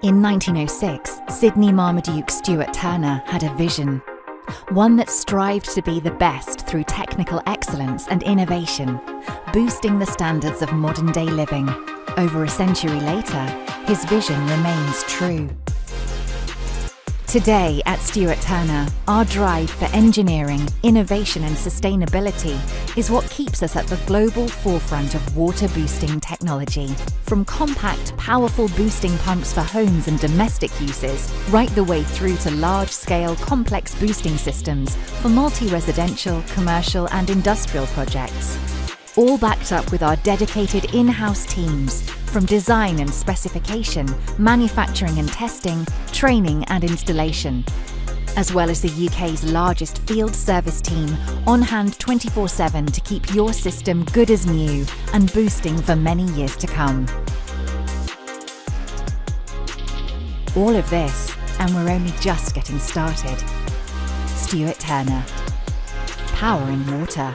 In 1906, Sydney Marmaduke Stuart Turner had a vision, one that strived to be the best through technical excellence and innovation, boosting the standards of modern-day living. Over a century later, his vision remains true. Today at Stuart Turner, our drive for engineering, innovation and sustainability is what keeps us at the global forefront of water boosting technology. From compact, powerful boosting pumps for homes and domestic uses, right the way through to large-scale, complex boosting systems for multi-residential, commercial and industrial projects. All backed up with our dedicated in-house teams, from design and specification, manufacturing and testing, training and installation, as well as the UK's largest field service team, on hand 24/7 to keep your system good as new and boosting for many years to come. All of this, and we're only just getting started. Stuart Turner. Powering water.